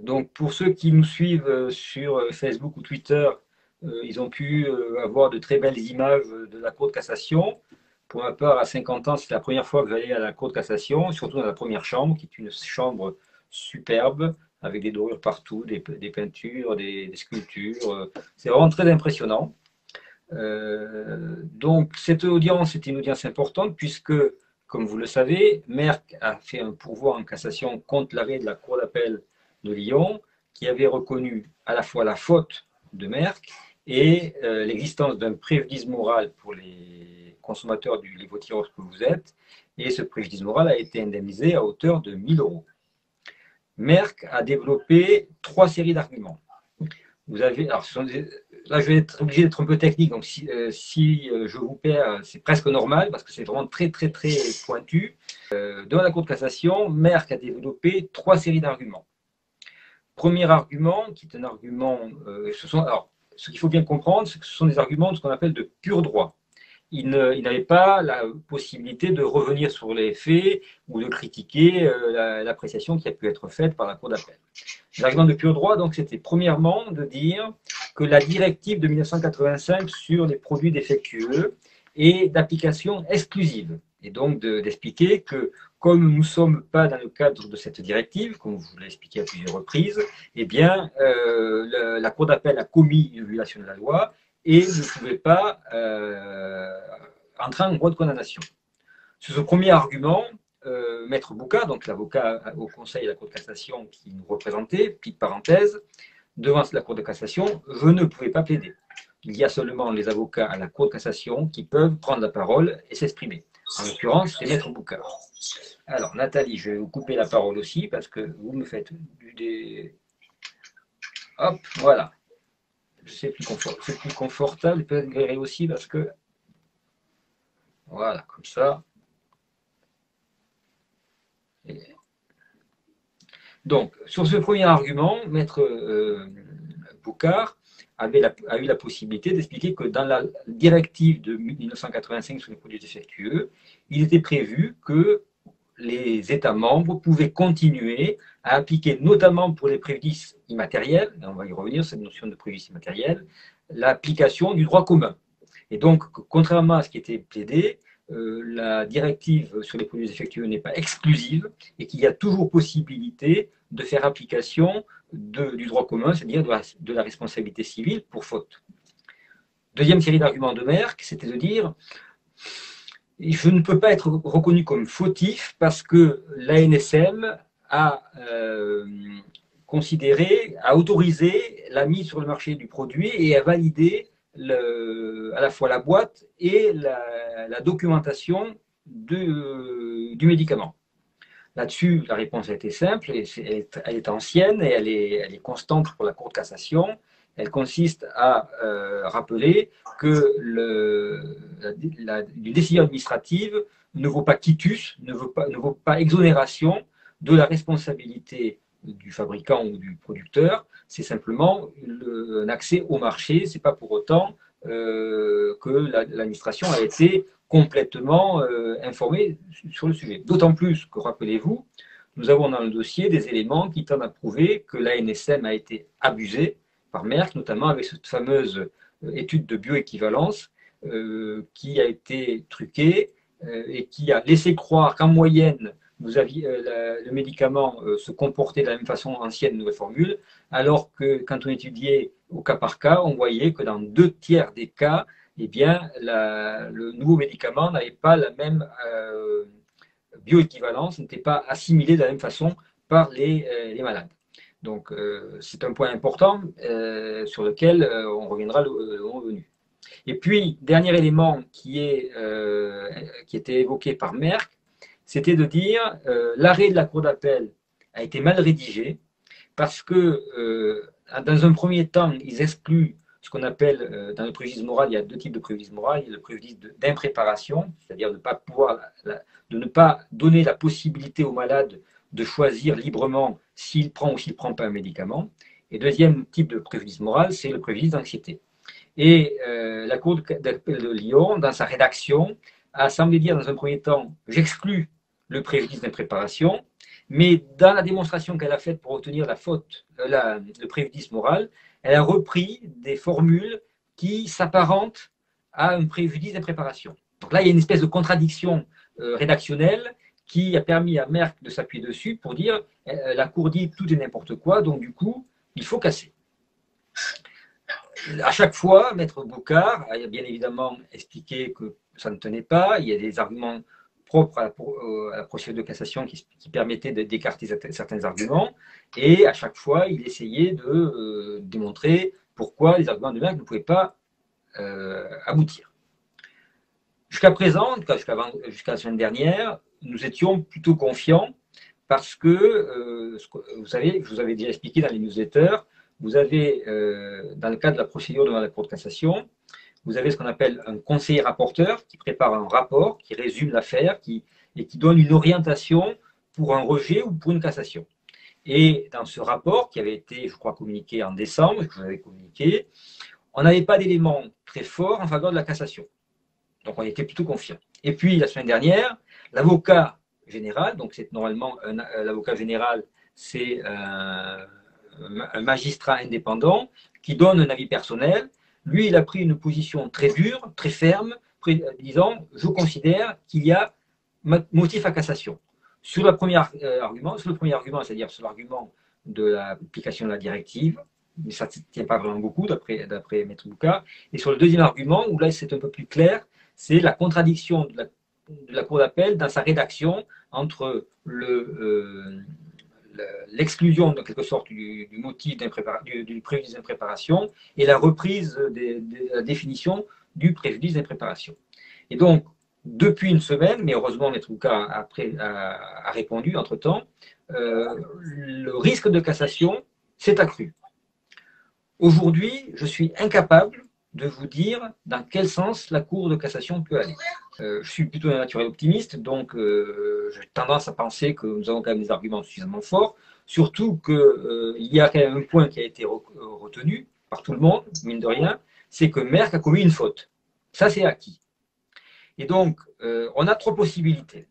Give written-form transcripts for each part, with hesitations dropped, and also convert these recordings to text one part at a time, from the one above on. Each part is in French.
Donc, pour ceux qui nous suivent sur Facebook ou Twitter, ils ont pu avoir de très belles images de la Cour de cassation. Pour ma part, à 50 ans, c'est la première fois que j'allais à la Cour de cassation, surtout dans la première chambre, qui est une chambre superbe, avec des dorures partout, des peintures, des sculptures. C'est vraiment très impressionnant. Donc, cette audience est une audience importante, puisque, comme vous le savez, Merck a fait un pourvoi en cassation contre l'arrêt de la Cour d'appel de Lyon, qui avait reconnu à la fois la faute de Merck et l'existence d'un préjudice moral pour les consommateurs du lévothyrox que vous êtes, et ce préjudice moral a été indemnisé à hauteur de 1 000 euros. Merck a développé 3 séries d'arguments. Vous avez, alors là je vais être obligé d'être un peu technique, donc si je vous perds, c'est presque normal, parce que c'est vraiment très très très pointu. Dans la Cour de cassation, Merck a développé 3 séries d'arguments. Premier argument, qui est un argument, alors, ce qu'il faut bien comprendre, c'est que ce sont des arguments de ce qu'on appelle de pur droit. Il n'avait pas la possibilité de revenir sur les faits ou de critiquer l'appréciation qui a pu être faite par la Cour d'appel. Les arguments de pur droit, donc, c'était premièrement de dire que la directive de 1985 sur les produits défectueux est d'application exclusive, et donc d'expliquer que comme nous ne sommes pas dans le cadre de cette directive, comme vous l'avez expliqué à plusieurs reprises, eh bien, la Cour d'appel a commis une violation de la loi et ne pouvait pas entrer en voie de condamnation. Sur ce premier argument, Maître Bouka, donc l'avocat au Conseil de la Cour de cassation qui nous représentait, petite parenthèse, devant la Cour de cassation, je ne pouvais pas plaider. Il y a seulement les avocats à la Cour de cassation qui peuvent prendre la parole et s'exprimer. En l'occurrence, c'est Maître Bouka. Alors, Nathalie, je vais vous couper la parole aussi parce que vous me faites des... Hop, voilà. C'est plus confortable, peut-être gré aussi parce que... Voilà, comme ça. Donc, sur ce premier argument, Maître Boucard a eu la possibilité d'expliquer que dans la directive de 1985 sur les produits défectueux, il était prévu que les États membres pouvaient continuer à appliquer, notamment pour les préjudices immatériels, et on va y revenir, cette notion de préjudice immatériel, l'application du droit commun. Et donc, contrairement à ce qui était plaidé, la directive sur les produits défectueux n'est pas exclusive et qu'il y a toujours possibilité de faire application du droit commun, c'est-à-dire de la responsabilité civile pour faute. Deuxième série d'arguments de Merck, c'était de dire je ne peux pas être reconnu comme fautif parce que l'ANSM a a autorisé la mise sur le marché du produit et a validé à la fois la boîte et la documentation du médicament. Là-dessus, la réponse a été simple, elle est ancienne et elle est constante pour la Cour de cassation. Elle consiste à rappeler que une décision administrative ne vaut pas quitus, ne vaut pas exonération de la responsabilité du fabricant ou du producteur. C'est simplement un accès au marché. Ce n'est pas pour autant que l'administration a été complètement informée sur le sujet. D'autant plus que, rappelez-vous, nous avons dans le dossier des éléments qui tendent à prouver que l'ANSM a été abusée par Merck, notamment avec cette fameuse étude de bioéquivalence qui a été truquée et qui a laissé croire qu'en moyenne, le médicament se comportait de la même façon ancienne nouvelle formule, alors que quand on étudiait au cas par cas, on voyait que dans 2 tiers des cas, eh bien, le nouveau médicament n'avait pas la même bioéquivalence, n'était pas assimilé de la même façon par les malades. Donc, c'est un point important sur lequel on reviendra le moment venu. Et puis, dernier élément qui était évoqué par Merck, c'était de dire l'arrêt de la Cour d'appel a été mal rédigé parce que, dans un premier temps, ils excluent ce qu'on appelle, dans le préjudice moral, il y a 2 types de préjudice moral. Il y a le préjudice d'impréparation, c'est-à-dire de ne pas donner la possibilité au malade de choisir librement s'il prend ou s'il ne prend pas un médicament. Et deuxième type de préjudice moral, c'est le préjudice d'anxiété. Et la Cour d'appel de Lyon, dans sa rédaction, a semblé dire dans un premier temps, j'exclus le préjudice d'impréparation, mais dans la démonstration qu'elle a faite pour obtenir la faute, le préjudice moral, elle a repris des formules qui s'apparentent à un préjudice d'impréparation. Donc là, il y a une espèce de contradiction rédactionnelle qui a permis à Merck de s'appuyer dessus pour dire la Cour dit tout et n'importe quoi, donc du coup, il faut casser. À chaque fois, Maître Boucard a bien évidemment expliqué que ça ne tenait pas, il y a des arguments propres à la procédure de cassation qui permettaient d'écarter certains arguments, et à chaque fois, il essayait de démontrer pourquoi les arguments de Merck ne pouvaient pas aboutir. Jusqu'à présent, jusqu'à la semaine dernière, nous étions plutôt confiants parce que, vous savez, je vous avais déjà expliqué dans les newsletters, vous avez, dans le cadre de la procédure devant la Cour de cassation, vous avez ce qu'on appelle un conseiller rapporteur qui prépare un rapport, qui résume l'affaire et qui donne une orientation pour un rejet ou pour une cassation. Et dans ce rapport, qui avait été, je crois, communiqué en décembre, que je vous avais communiqué, on n'avait pas d'éléments très forts en faveur de la cassation. Donc on était plutôt confiant. Et puis la semaine dernière, l'avocat général, donc c'est normalement l'avocat général, c'est un magistrat indépendant qui donne un avis personnel. Lui, il a pris une position très dure, très ferme, disant je considère qu'il y a motif à cassation. Sur le premier argument, c'est-à-dire sur l'argument de l'application de la directive, mais ça ne tient pas vraiment beaucoup d'après Maître Boucard. Et sur le deuxième argument, où là c'est un peu plus clair, c'est la contradiction de la Cour d'appel dans sa rédaction entre l'exclusion de quelque sorte du motif du préjudice d'impréparation et la reprise de la définition du préjudice d'impréparation. Et donc, depuis une semaine, mais heureusement Maître Boucard a répondu entre-temps, le risque de cassation s'est accru. Aujourd'hui, je suis incapable de vous dire dans quel sens la Cour de cassation peut aller. Je suis plutôt un naturel optimiste, donc j'ai tendance à penser que nous avons quand même des arguments suffisamment forts, surtout qu'il y a quand même un point qui a été retenu par tout le monde, mine de rien, c'est que Merck a commis une faute. Ça, c'est acquis. Et donc, on a trois possibilités.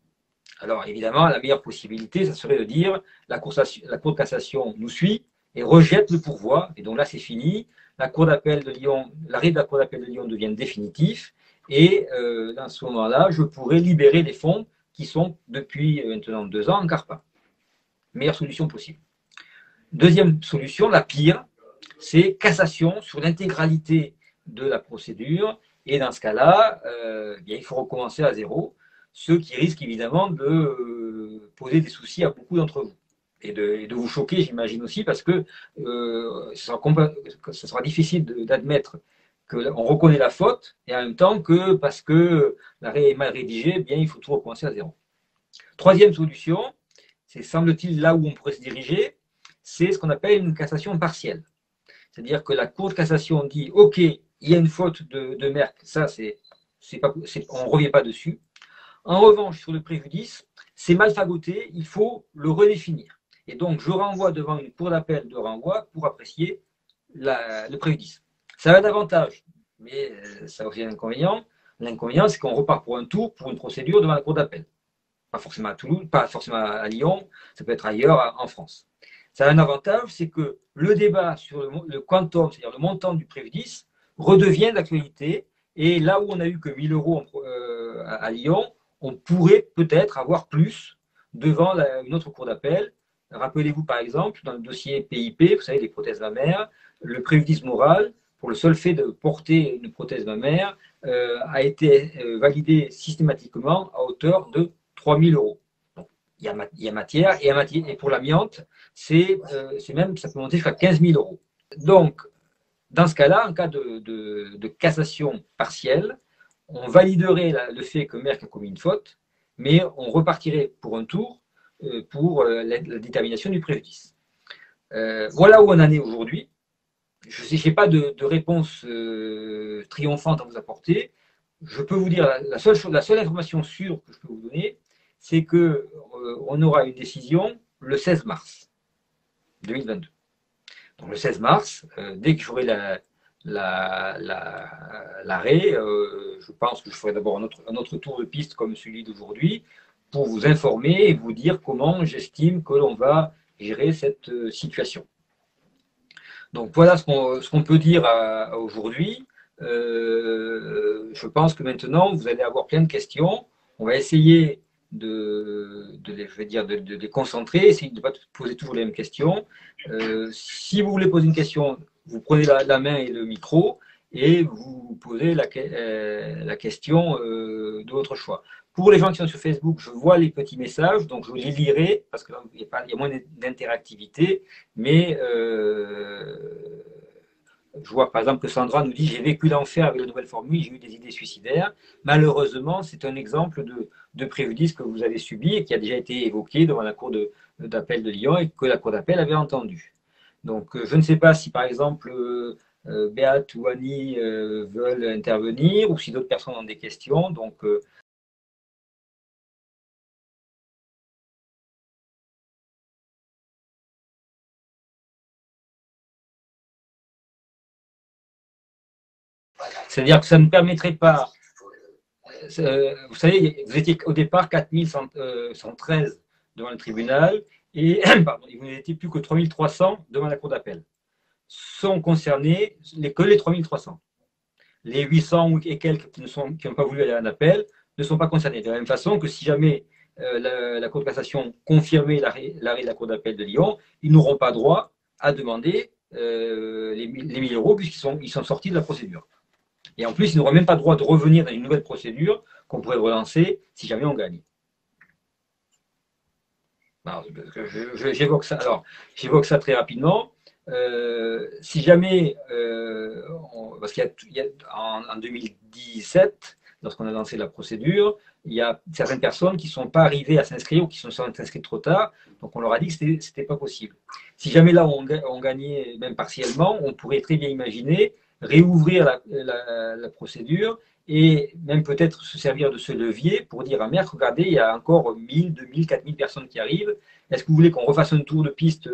Alors, évidemment, la meilleure possibilité, ça serait de dire la Cour de cassation nous suit et rejette le pourvoi, et donc là, c'est fini. La Cour d'appel de Lyon, l'arrêt de la Cour d'appel de Lyon devient définitif, et dans ce moment-là, je pourrais libérer les fonds qui sont, depuis maintenant 2 ans, en CARPA. Meilleure solution possible. Deuxième solution, la pire, c'est cassation sur l'intégralité de la procédure, et dans ce cas-là, il faut recommencer à zéro, ce qui risque évidemment de poser des soucis à beaucoup d'entre vous. Et de vous choquer, j'imagine aussi, parce que ce sera difficile d'admettre qu'on reconnaît la faute, et en même temps que, parce que l'arrêt est mal rédigé, eh bien, il faut tout recommencer à zéro. Troisième solution, c'est semble-t-il là où on pourrait se diriger, c'est ce qu'on appelle une cassation partielle. C'est-à-dire que la Cour de cassation dit « Ok, il y a une faute de Merck, ça, on ne revient pas dessus. En revanche, sur le préjudice, c'est mal fagoté, il faut le redéfinir. Et donc, je renvoie devant une cour d'appel de renvoi pour apprécier le préjudice. Ça a un avantage, mais ça a aussi un inconvénient. L'inconvénient, c'est qu'on repart pour un tour, pour une procédure devant la cour d'appel. Pas forcément à Toulouse, pas forcément à Lyon, ça peut être ailleurs en France. Ça a un avantage, c'est que le débat sur le quantum, c'est-à-dire le montant du préjudice, redevient d'actualité. Et là où on a eu que 1 000 € à Lyon, on pourrait peut-être avoir plus devant une autre cour d'appel. Rappelez-vous par exemple, dans le dossier PIP, vous savez, les prothèses mammaires, le préjudice moral, pour le seul fait de porter une prothèse mammaire, a été validé systématiquement à hauteur de 3 000 €. Donc, il y a matière, et pour l'amiante, c'est même, ça peut monter jusqu'à 15 000 €. Donc, dans ce cas-là, en cas de cassation partielle, on validerait le fait que Merck a commis une faute, mais on repartirait pour un tour pour la détermination du préjudice. Voilà où on en est aujourd'hui. Je n'ai pas de réponse triomphante à vous apporter. Je peux vous dire, la seule information sûre que je peux vous donner, c'est qu'on aura une décision le 16 mars 2022. Donc le 16 mars, dès que j'aurai l'arrêt, je pense que je ferai d'abord un autre tour de piste comme celui d'aujourd'hui pour vous informer et vous dire comment j'estime que l'on va gérer cette situation. Donc voilà ce qu'on peut dire aujourd'hui. Je pense que maintenant, vous allez avoir plein de questions. On va essayer de les concentrer, essayer de ne pas poser toujours les mêmes questions. Si vous voulez poser une question, vous prenez la main et le micro et vous posez la question de votre choix. Pour les gens qui sont sur Facebook, je vois les petits messages, donc je les lirai parce qu'il y a moins d'interactivité, mais je vois par exemple que Sandra nous dit: j'ai vécu l'enfer avec la nouvelle formule, j'ai eu des idées suicidaires. Malheureusement, c'est un exemple de préjudice que vous avez subi et qui a déjà été évoqué devant la Cour d'appel de Lyon et que la Cour d'appel avait entendu. Donc, je ne sais pas si par exemple Béate ou Annie veulent intervenir ou si d'autres personnes ont des questions. Donc, c'est-à-dire que ça ne permettrait pas. Vous savez, vous étiez au départ 4113 devant le tribunal et pardon, vous n'étiez plus que 3300 devant la Cour d'appel. Sont concernés que les 3300. Les 800 et quelques qui n'ont pas voulu aller à un appel ne sont pas concernés. De la même façon que si jamais la Cour de cassation confirmait l'arrêt de la Cour d'appel de Lyon, ils n'auront pas droit à demander les 1000 euros puisqu'ils sont sortis de la procédure. Et en plus, ils n'auront même pas le droit de revenir dans une nouvelle procédure qu'on pourrait relancer si jamais on gagne. J'évoque ça. Alors, j'évoque ça très rapidement. Si jamais, parce qu'il y a en 2017, lorsqu'on a lancé la procédure, il y a certaines personnes qui ne sont pas arrivées à s'inscrire ou qui sont inscrites trop tard, donc on leur a dit que ce n'était pas possible. Si jamais là on gagnait même partiellement, on pourrait très bien imaginer réouvrir la procédure et même peut-être se servir de ce levier pour dire à Merck: regardez, il y a encore 1000, 2000, 4000 personnes qui arrivent. Est-ce que vous voulez qu'on refasse un tour de piste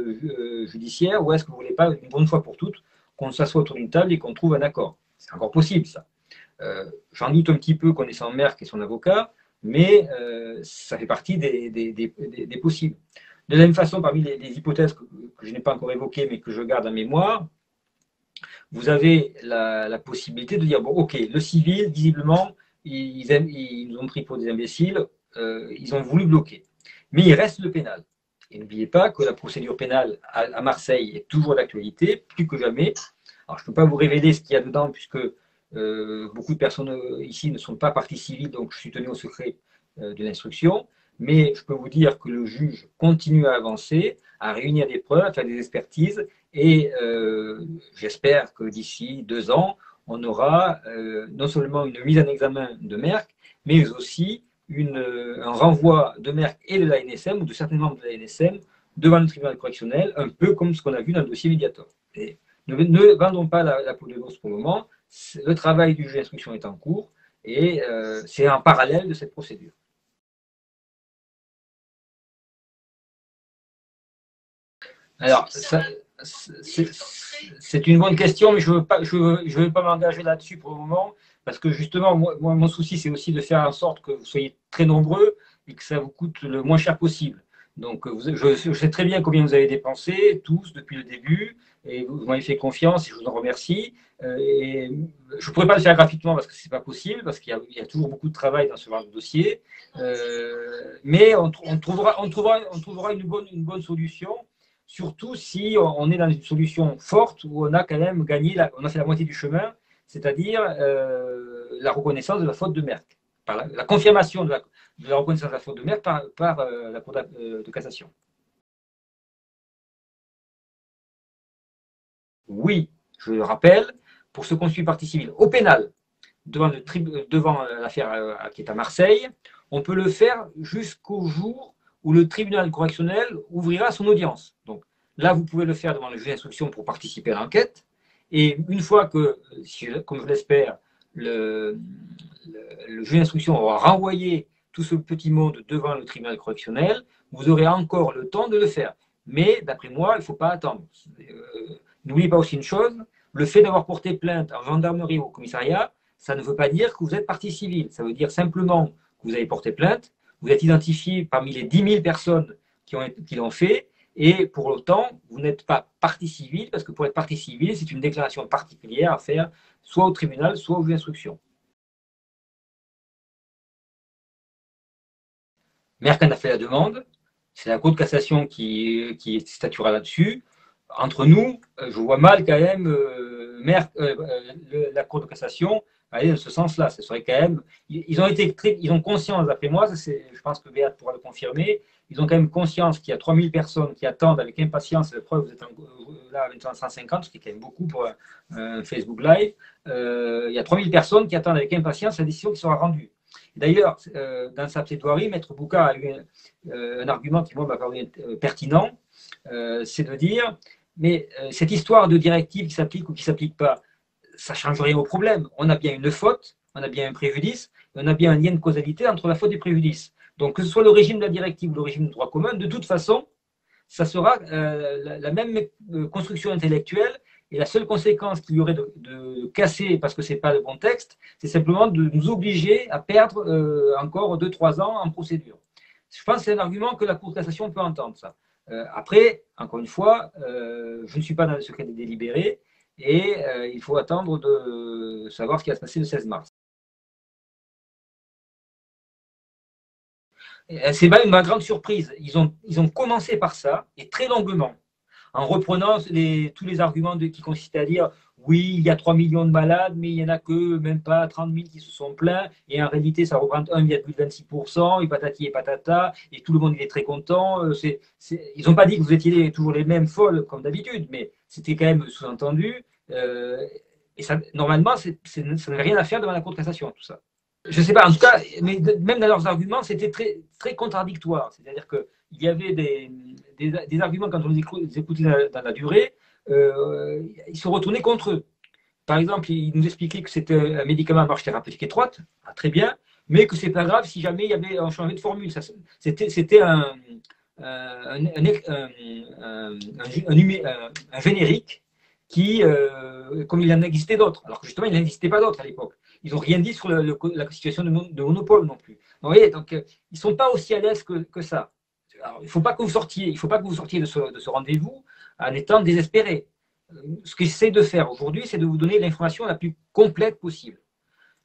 judiciaire ou est-ce que vous ne voulez pas, une bonne fois pour toutes, qu'on s'assoie autour d'une table et qu'on trouve un accord? C'est encore possible, ça. J'en doute un petit peu connaissant Merck et son avocat, mais ça fait partie des possibles. De la même façon, parmi les hypothèses que je n'ai pas encore évoquées, mais que je garde en mémoire, vous avez la possibilité de dire: bon, ok, le civil, visiblement, ils nous ont pris pour des imbéciles, ils ont voulu bloquer. Mais il reste le pénal. Et n'oubliez pas que la procédure pénale à Marseille est toujours d'actualité, plus que jamais. Alors, je ne peux pas vous révéler ce qu'il y a dedans, puisque beaucoup de personnes ici ne sont pas parties civiles, donc je suis tenu au secret de l'instruction. Mais je peux vous dire que le juge continue à avancer, à réunir des preuves, à faire des expertises, et j'espère que d'ici 2 ans, on aura non seulement une mise en examen de Merck, mais aussi un renvoi de Merck et de l'ANSM, ou de certains membres de l'ANSM, devant le tribunal correctionnel, un peu comme ce qu'on a vu dans le dossier Mediator. Et ne vendons pas la peau de l'ours pour le moment. Le travail du juge d'instruction est en cours et c'est en parallèle de cette procédure. Alors, c'est une bonne question, mais je ne veux pas m'engager là-dessus pour le moment, parce que justement, moi mon souci, c'est aussi de faire en sorte que vous soyez très nombreux et que ça vous coûte le moins cher possible. Donc, je sais très bien combien vous avez dépensé, tous, depuis le début, et vous m'avez fait confiance, et je vous en remercie. Et je ne pourrais pas le faire gratuitement parce que ce n'est pas possible, parce qu'il y a toujours beaucoup de travail dans ce genre de dossier. Mais on trouvera une bonne solution, surtout si on est dans une solution forte où on a quand même gagné, on a fait la moitié du chemin, c'est-à-dire la reconnaissance de la faute de Merck, par la confirmation de la reconnaissance de la faute de Merck par la Cour de cassation. Oui, je le rappelle, pour ceux qui ont suivi partie civile au pénal, devant l'affaire qui est à Marseille, on peut le faire jusqu'au jour où le tribunal correctionnel ouvrira son audience. Donc là, vous pouvez le faire devant le juge d'instruction pour participer à l'enquête. Et une fois que, comme je l'espère, le juge d'instruction aura renvoyé tout ce petit monde devant le tribunal correctionnel, vous aurez encore le temps de le faire. Mais d'après moi, il ne faut pas attendre. N'oubliez pas aussi une chose, le fait d'avoir porté plainte en gendarmerie ou au commissariat, ça ne veut pas dire que vous êtes partie civile. Ça veut dire simplement que vous avez porté plainte. vous êtes identifié parmi les 10 000 personnes qui l'ont fait, et pour autant, vous n'êtes pas partie civile, parce que pour être partie civile, c'est une déclaration particulière à faire, soit au tribunal, soit au juge d'instruction. Merck en a fait la demande, c'est la Cour de cassation qui statuera là-dessus. Entre nous, je vois mal quand même la Cour de cassation aller dans ce sens-là. Ce serait quand même, ils ont conscience, d'après moi, je pense que Béat pourra le confirmer, ils ont quand même conscience qu'il y a 3000 personnes qui attendent avec impatience, la preuve, vous êtes là maintenant 150, ce qui est quand même beaucoup pour un Facebook Live. Il y a 3000 personnes qui attendent avec impatience la décision qui sera rendue. D'ailleurs, dans sa plaidoirie, Maître Bouka a eu un argument qui, moi, m'a paru pertinent, c'est de dire, mais cette histoire de directive qui s'applique ou qui ne s'applique pas, ça ne change rien au problème. On a bien une faute, on a bien un préjudice, et on a bien un lien de causalité entre la faute et le préjudice. Donc, que ce soit le régime de la directive ou le régime du droit commun, de toute façon, ça sera la même construction intellectuelle. Et la seule conséquence qu'il y aurait de casser, parce que ce n'est pas le bon texte, c'est simplement de nous obliger à perdre encore 2-3 ans en procédure. Je pense que c'est un argument que la Cour de cassation peut entendre, ça. Après, encore une fois, je ne suis pas dans le secret des délibérés et il faut attendre de savoir ce qui va se passer le 16 mars. C'est même ma grande surprise. Ils ont commencé par ça, et très longuement, en reprenant tous les arguments qui consistaient à dire oui, il y a 3 millions de malades, mais il n'y en a que même pas 30 000 qui se sont plaints, et en réalité, ça représente 1,26%, et patati et patata, et tout le monde est très content. Ils n'ont pas dit que vous étiez toujours les mêmes folles, comme d'habitude, mais c'était quand même sous-entendu. Et ça, normalement, ça n'avait rien à faire devant la Cour de cassation, tout ça. Je ne sais pas, en tout cas, mais même dans leurs arguments, c'était très, très contradictoire. C'est-à-dire qu'il y avait des arguments, quand on les écoutait dans la durée, ils se retournaient contre eux. Par exemple, ils nous expliquaient que c'était un médicament à marche thérapeutique étroite, très bien, mais que ce n'est pas grave si jamais il y avait un changement de formule. C'était un générique qui, comme il en existait d'autres, alors que justement il n'existait pas d'autres à l'époque. Ils n'ont rien dit sur la situation de monopole non plus. Vous voyez, donc ils ne sont pas aussi à l'aise que ça. Alors, il ne faut pas que vous sortiez de ce rendez-vous en étant désespéré. Ce que j'essaie de faire aujourd'hui, c'est de vous donner l'information la plus complète possible.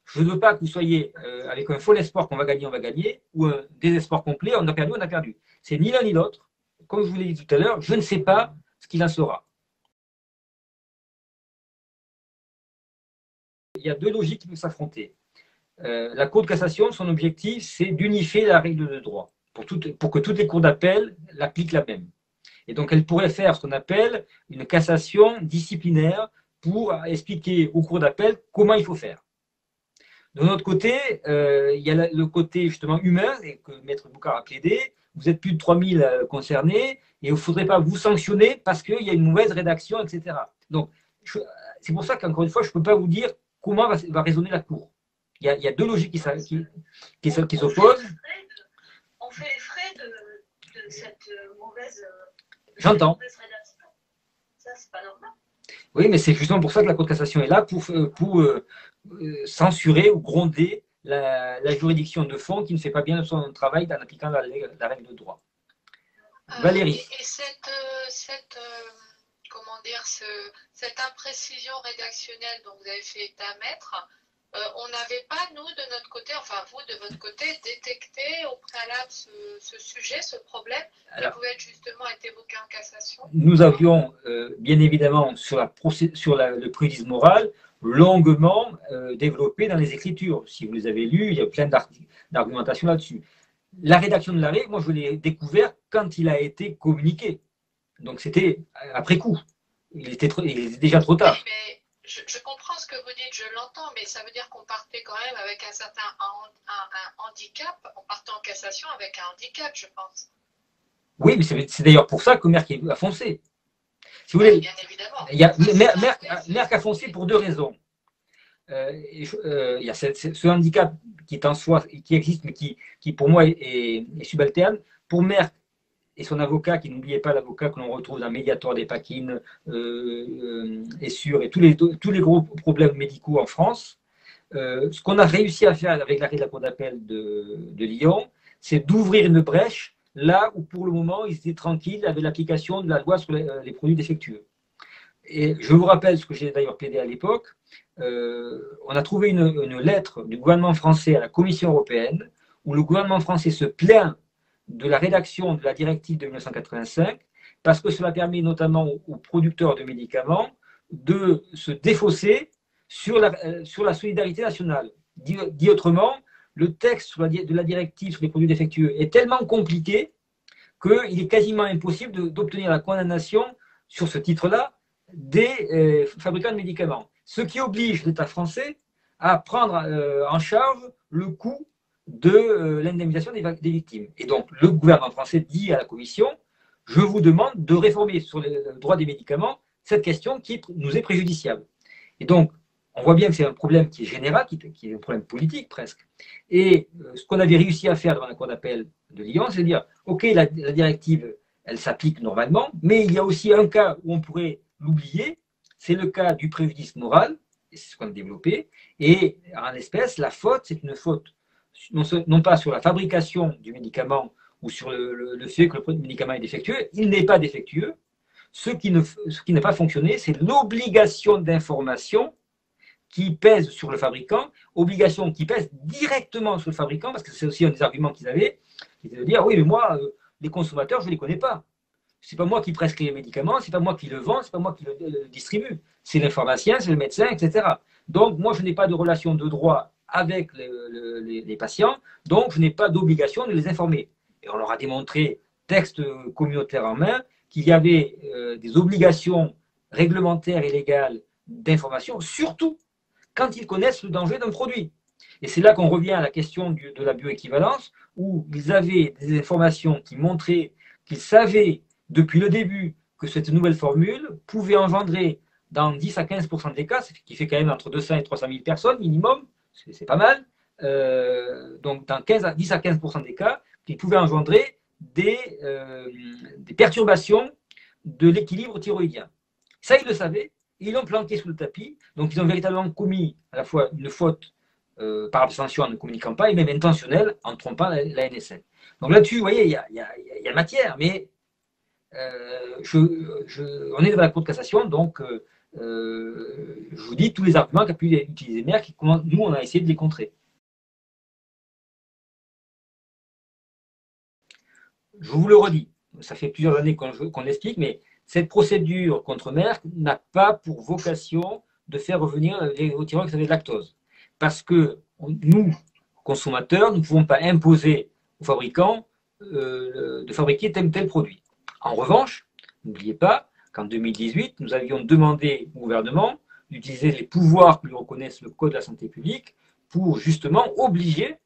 Je ne veux pas que vous soyez avec un faux espoir qu'on va gagner, ou un désespoir complet, on a perdu. C'est ni l'un ni l'autre. Comme je vous l'ai dit tout à l'heure, je ne sais pas ce qu'il en sera. Il y a deux logiques qui peuvent s'affronter. La Cour de cassation, son objectif, c'est d'unifier la règle de droit pour que toutes les cours d'appel l'appliquent la même. Et donc, elle pourrait faire ce qu'on appelle une cassation disciplinaire pour expliquer aux cours d'appel comment il faut faire. De notre côté, il y a le côté justement humain, et que Maître Bouka a plaidé. Vous êtes plus de 3000 concernés et il ne faudrait pas vous sanctionner parce qu'il y a une mauvaise rédaction, etc. Donc, c'est pour ça qu'encore une fois, je ne peux pas vous dire comment va raisonner la Cour. Il y a deux logiques qui s'opposent. On fait les frais de cette mauvaise J'entends. Ça, c'est pas normal. Oui, mais c'est justement pour ça que la Cour de cassation est là, pour censurer ou gronder la juridiction de fond qui ne fait pas bien son travail en appliquant la règle de droit. Valérie. Et cette imprécision rédactionnelle dont vous avez fait état, maître, on n'avait pas, nous, de notre côté, enfin vous, de votre côté, détecté au préalable ce sujet, ce problème, qui pouvait justement être évoqué en cassation? Nous avions, bien évidemment, sur le préjudice moral, longuement développé dans les Écritures. Si vous les avez lus, il y a plein d'argumentations là-dessus. La rédaction de l'arrêt, moi, je l'ai découvert quand il a été communiqué. Donc, c'était après coup. Il était déjà trop tard. Oui, mais je comprends ce que vous dites, je l'entends, mais ça veut dire qu'on partait quand même avec un certain handicap. On partait en cassation avec un handicap, je pense. Oui, mais c'est d'ailleurs pour ça que Merck a foncé. Si vous voulez, bien évidemment. Merck a foncé pour deux raisons. Il y a ce handicap qui est en soi, qui existe, mais qui pour moi est subalterne. Pour Merck et son avocat, qui n'oubliez pas l'avocat que l'on retrouve dans Mediator, Dépakine, Essure et tous les gros problèmes médicaux en France, ce qu'on a réussi à faire avec l'arrêt de la Cour d'appel de Lyon, c'est d'ouvrir une brèche là où pour le moment ils étaient tranquilles avec l'application de la loi sur les produits défectueux. Et je vous rappelle ce que j'ai d'ailleurs plaidé à l'époque, on a trouvé une lettre du gouvernement français à la Commission européenne où le gouvernement français se plaint de la rédaction de la directive de 1985 parce que cela permet notamment aux producteurs de médicaments de se défausser sur la solidarité nationale. Dit autrement, le texte de la directive sur les produits défectueux est tellement compliqué qu'il est quasiment impossible d'obtenir la condamnation sur ce titre-là des fabricants de médicaments. Ce qui oblige l'État français à prendre en charge le coût de l'indemnisation des victimes. Et donc, le gouvernement français dit à la Commission, je vous demande de réformer sur le droit des médicaments cette question qui nous est préjudiciable. Et donc, on voit bien que c'est un problème qui est général, qui est un problème politique presque. Et ce qu'on avait réussi à faire devant la Cour d'appel de Lyon, c'est de dire, OK, la directive, elle s'applique normalement, mais il y a aussi un cas où on pourrait l'oublier, c'est le cas du préjudice moral, et c'est ce qu'on a développé, et en l'espèce, la faute, c'est une faute non pas sur la fabrication du médicament ou sur le fait que le médicament est défectueux, il n'est pas défectueux. Ce qui n'a pas fonctionné, c'est l'obligation d'information qui pèse sur le fabricant, obligation qui pèse directement sur le fabricant, parce que c'est aussi un des arguments qu'ils avaient, qui était de dire, oui, mais moi, les consommateurs, je ne les connais pas. Ce n'est pas moi qui prescris les médicaments, ce n'est pas moi qui le vends, ce n'est pas moi qui le distribue. C'est le pharmacien, c'est le médecin, etc. Donc, moi, je n'ai pas de relation de droit avec les patients, donc je n'ai pas d'obligation de les informer. Et on leur a démontré, texte communautaire en main, qu'il y avait des obligations réglementaires et légales d'information, surtout quand ils connaissent le danger d'un produit. Et c'est là qu'on revient à la question de la bioéquivalence, où ils avaient des informations qui montraient qu'ils savaient depuis le début que cette nouvelle formule pouvait engendrer dans 10 à 15% des cas, ce qui fait quand même entre 200 et 300 000 personnes minimum, c'est pas mal, donc dans 10 à 15% des cas, qu'il pouvait engendrer des perturbations de l'équilibre thyroïdien. Ça, ils le savaient, ils l'ont planqué sous le tapis, donc ils ont véritablement commis à la fois une faute par abstention en ne communiquant pas, et même intentionnelle en trompant la NSM. Donc là-dessus, vous voyez, il y a matière, mais on est devant la Cour de cassation, donc je vous dis tous les arguments qu'a pu utiliser Merck, comment nous on a essayé de les contrer. Je vous le redis, ça fait plusieurs années qu'on l'explique, mais cette procédure contre Merck n'a pas pour vocation de faire revenir les lévothyrox avec de lactose. Parce que nous, consommateurs, nous ne pouvons pas imposer aux fabricants de fabriquer tel ou tel produit. En revanche, n'oubliez pas qu'en 2018, nous avions demandé au gouvernement d'utiliser les pouvoirs que lui reconnaissent le Code de la santé publique pour justement obliger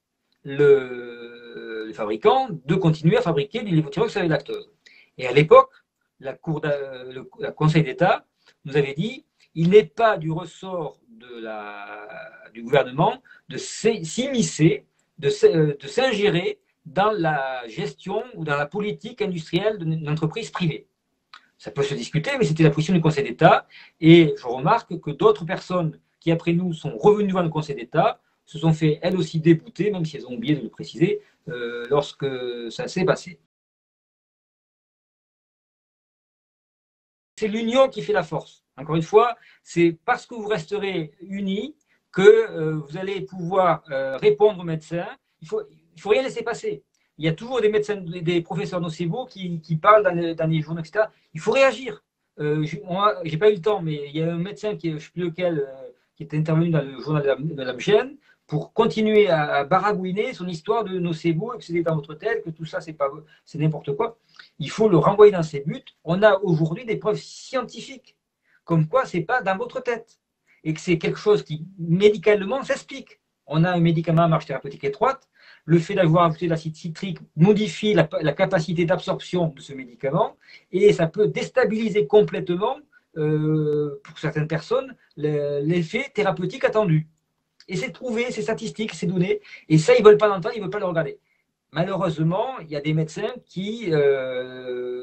les fabricants de continuer à fabriquer du lévothyrox avec lactose. Et à l'époque, le Conseil d'État nous avait dit il n'est pas du ressort du gouvernement de s'immiscer, de s'ingérer dans la gestion ou dans la politique industrielle d'une entreprise privée. Ça peut se discuter, mais c'était la position du Conseil d'État. Et je remarque que d'autres personnes qui, après nous, sont revenues devant le Conseil d'État, se sont fait, elles aussi, débouter, même si elles ont oublié de le préciser, lorsque ça s'est passé. C'est l'union qui fait la force. Encore une fois, c'est parce que vous resterez unis que vous allez pouvoir répondre aux médecins. Il faut rien laisser passer. Il y a toujours des médecins, des professeurs nocebo qui parlent dans les journaux, etc. Il faut réagir. Moi, j'ai pas eu le temps, mais il y a un médecin je ne sais plus lequel, qui est intervenu dans le journal de l'Amgen pour continuer à baragouiner son histoire de nocebo, et que c'était dans votre tête, que tout ça, c'est n'importe quoi. Il faut le renvoyer dans ses buts. On a aujourd'hui des preuves scientifiques, comme quoi c'est pas dans votre tête, et que c'est quelque chose qui, médicalement, s'explique. On a un médicament à marche thérapeutique étroite. Le fait d'avoir ajouté de l'acide citrique modifie la capacité d'absorption de ce médicament, et ça peut déstabiliser complètement, pour certaines personnes, l'effet thérapeutique attendu. Et c'est prouvé, c'est statistique, c'est donné, et ça, ils ne veulent pas l'entendre, ils ne veulent pas le regarder. Malheureusement, il y a des médecins qui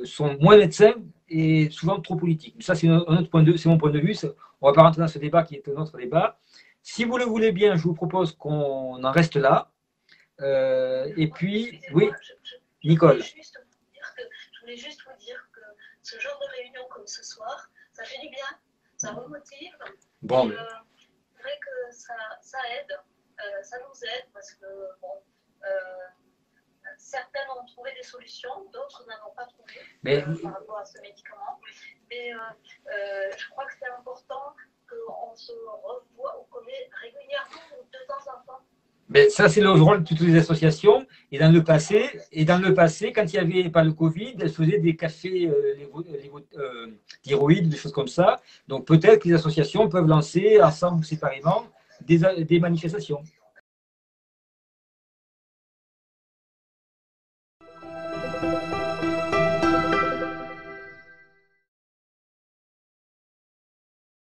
sont moins médecins et souvent trop politiques. Ça, c'est mon point de vue. On ne va pas rentrer dans ce débat qui est un autre débat. Si vous le voulez bien, je vous propose qu'on en reste là. Et puis, Excusez-moi, oui, Nicole. je voulais juste vous dire que ce genre de réunion comme ce soir, ça fait du bien, ça remotive. Bon, Et, c'est vrai que ça aide, ça nous aide parce que bon, certaines ont trouvé des solutions, d'autres n'en ont pas trouvé mais par rapport à ce médicament. Mais je crois que c'est important qu'on se revoie, on connaît régulièrement de temps en temps. ben, ça, c'est le rôle de toutes les associations. Et dans le passé, quand il n'y avait pas le Covid, elles faisaient des cafés thyroïdes, des choses comme ça. Donc peut-être que les associations peuvent lancer, ensemble ou séparément, des manifestations.